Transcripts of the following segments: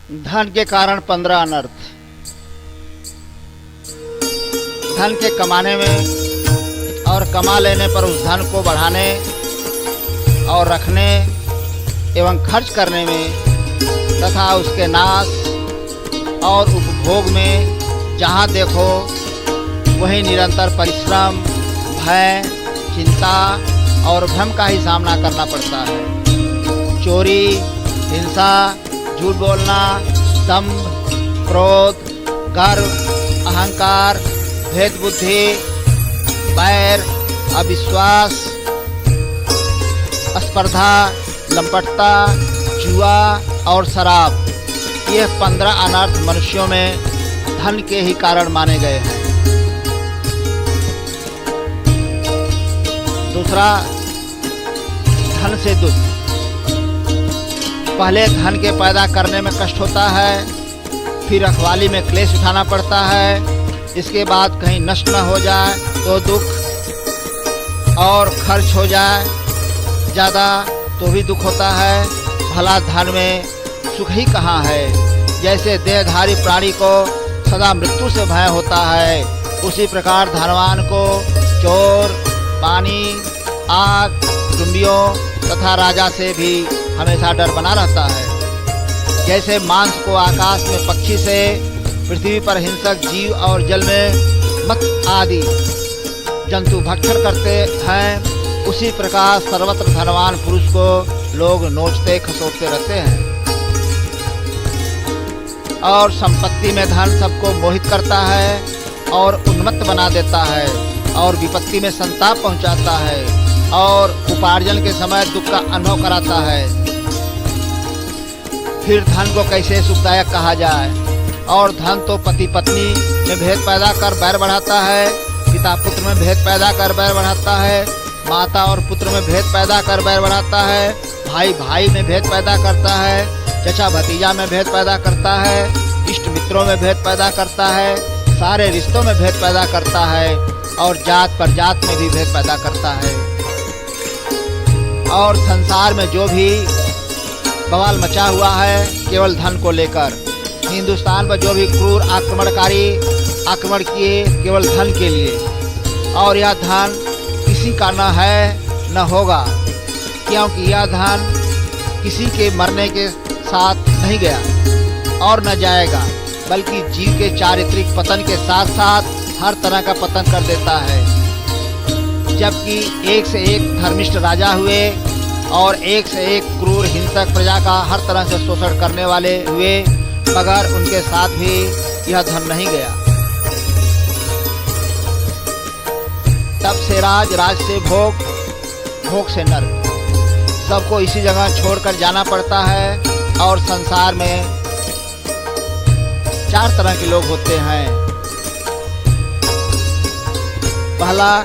धन के कारण 15 अनर्थ। धन के कमाने में और कमा लेने पर उस धन को बढ़ाने और रखने एवं खर्च करने में तथा उसके नाश और उपभोग में जहाँ देखो वहीं निरंतर परिश्रम, भय, चिंता और भ्रम का ही सामना करना पड़ता है। चोरी, हिंसा, झूठ बोलना, दंभ, क्रोध, गर्व, अहंकार, भेद बुद्धि, बैर, अविश्वास, स्पर्धा, लंपटता, जुआ और शराब, यह 15 अनर्थ मनुष्यों में धन के ही कारण माने गए हैं। दूसरा, धन से दुख। पहले धन के पैदा करने में कष्ट होता है, फिर रखवाली में क्लेश उठाना पड़ता है, इसके बाद कहीं नष्ट न हो जाए तो दुख, और खर्च हो जाए ज़्यादा तो भी दुख होता है। भला धन में सुख ही कहाँ है। जैसे देहधारी प्राणी को सदा मृत्यु से भय होता है, उसी प्रकार धनवान को चोर, पानी, आग, कुटुंबियों तथा राजा से भी हमेशा डर बना रहता है। जैसे मांस को आकाश में पक्षी से, पृथ्वी पर हिंसक जीव और जल में मत्स्य आदि जंतु भक्षण करते हैं, उसी प्रकार सर्वत्र धनवान पुरुष को लोग नोचते खसोटते रहते हैं। और संपत्ति में धन सबको मोहित करता है और उन्मत्त बना देता है और विपत्ति में संताप पहुंचाता है और उपार्जन के समय दुख का अनुभव कराता है। फिर धन को कैसे सुखदायक कहा जाए। और धन तो पति पत्नी में भेद पैदा कर बैर बढ़ाता है, पिता पुत्र में भेद पैदा कर बैर बढ़ाता है, माता और पुत्र में भेद पैदा कर बैर बढ़ाता है, भाई भाई में भेद पैदा करता है, चचा भतीजा में भेद पैदा करता है, इष्ट मित्रों में भेद पैदा करता है, सारे रिश्तों में भेद पैदा करता है और जात पर जात में भी भेद पैदा करता है। और संसार में जो भी बवाल मचा हुआ है केवल धन को लेकर, हिंदुस्तान पर जो भी क्रूर आक्रमणकारी आक्रमण किए केवल धन के लिए, और यह धन किसी का न है न होगा, क्योंकि यह धन किसी के मरने के साथ नहीं गया और न जाएगा, बल्कि जीव के चारित्रिक पतन के साथ साथ हर तरह का पतन कर देता है। जबकि एक से एक धर्मिष्ठ राजा हुए और एक से एक क्रूर हिंसक प्रजा का हर तरह से शोषण करने वाले हुए, मगर उनके साथ भी यह धन नहीं गया। तब से राज, राज से भोग, भोग से नर्क, सबको इसी जगह छोड़कर जाना पड़ता है। और संसार में 4 तरह के लोग होते हैं। पहला,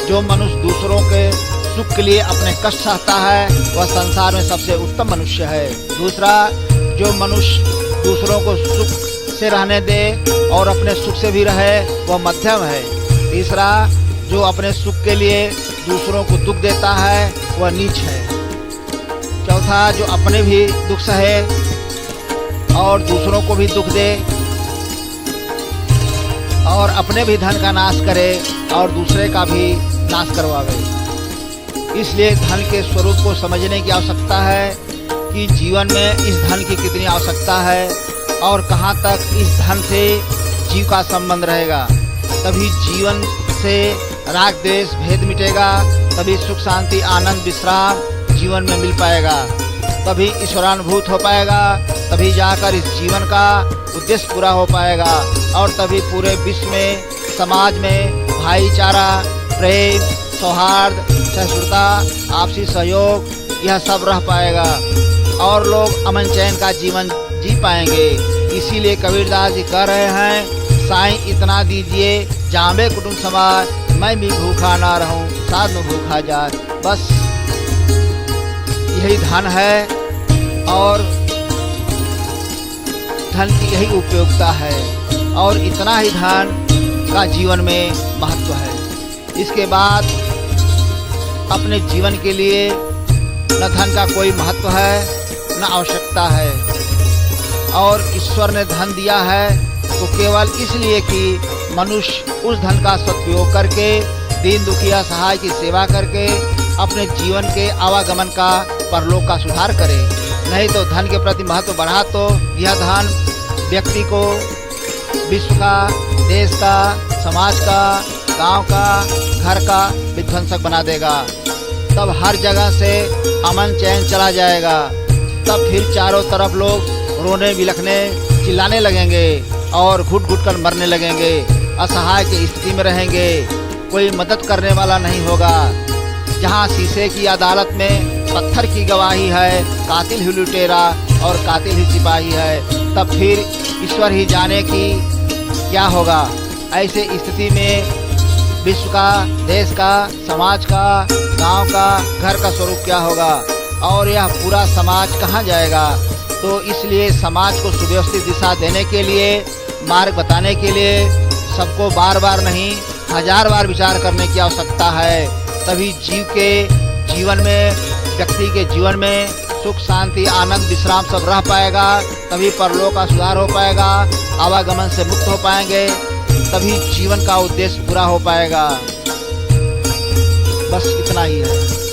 जो मनुष्य दूसरों के सुख के लिए अपने कष्ट सहता है वह संसार में सबसे उत्तम मनुष्य है। दूसरा, जो मनुष्य दूसरों को सुख से रहने दे और अपने सुख से भी रहे वह मध्यम है। तीसरा, जो अपने सुख के लिए दूसरों को दुख देता है वह नीच है। चौथा, जो अपने भी दुख सहे और दूसरों को भी दुख दे और अपने भी धन का नाश करे और दूसरे का भी नाश करवावे। इसलिए धन के स्वरूप को समझने की आवश्यकता है कि जीवन में इस धन की कितनी आवश्यकता है और कहाँ तक इस धन से जीव का संबंध रहेगा। तभी जीवन से राग द्वेष भेद मिटेगा, तभी सुख शांति आनंद विश्राम जीवन में मिल पाएगा, तभी ईश्वरानुभूत हो पाएगा, तभी जाकर इस जीवन का उद्देश्य पूरा हो पाएगा और तभी पूरे विश्व में, समाज में भाईचारा, प्रेम, सौहार्द, सहिष्णुता, आपसी सहयोग यह सब रह पाएगा और लोग अमन चैन का जीवन जी पाएंगे। इसीलिए कबीरदास जी कह रहे हैं, साईं इतना दीजिए जामे कुटुंब समाज, मैं भी भूखा ना रहूं साध में भूखा जाए। बस यही धन है और धन की यही उपयोगिता है और इतना ही धन का जीवन में महत्व है। इसके बाद अपने जीवन के लिए न धन का कोई महत्व है न आवश्यकता है। और ईश्वर ने धन दिया है तो केवल इसलिए कि मनुष्य उस धन का सदुपयोग करके दीन दुखी असहाय की सेवा करके अपने जीवन के आवागमन का परलोक का सुधार करे। नहीं तो धन के प्रति महत्व बढ़ा तो यह धन व्यक्ति को विश्व का, देश का, समाज का, गांव का, घर का विध्वंसक बना देगा। तब हर जगह से अमन चैन चला जाएगा। तब फिर चारों तरफ लोग रोने बिलखने चिल्लाने लगेंगे और घुट घुट कर मरने लगेंगे, असहाय की स्थिति में रहेंगे, कोई मदद करने वाला नहीं होगा। जहाँ शीशे की अदालत में पत्थर की गवाही है, कातिल ही लुटेरा और कातिल ही सिपाही है, तब फिर ईश्वर ही जाने कि क्या होगा। ऐसे स्थिति में विश्व का, देश का, समाज का, गांव का, घर का स्वरूप क्या होगा और यह पूरा समाज कहाँ जाएगा। तो इसलिए समाज को सुव्यवस्थित दिशा देने के लिए, मार्ग बताने के लिए सबको बार बार नहीं 1000 बार विचार करने की आवश्यकता है। तभी जीव के जीवन में, व्यक्ति के जीवन में सुख शांति आनंद विश्राम सब रह पाएगा। तभी परलोक का सुधार हो पाएगा, आवागमन से मुक्त हो पाएंगे, तभी जीवन का उद्देश्य पूरा हो पाएगा। बस इतना ही है।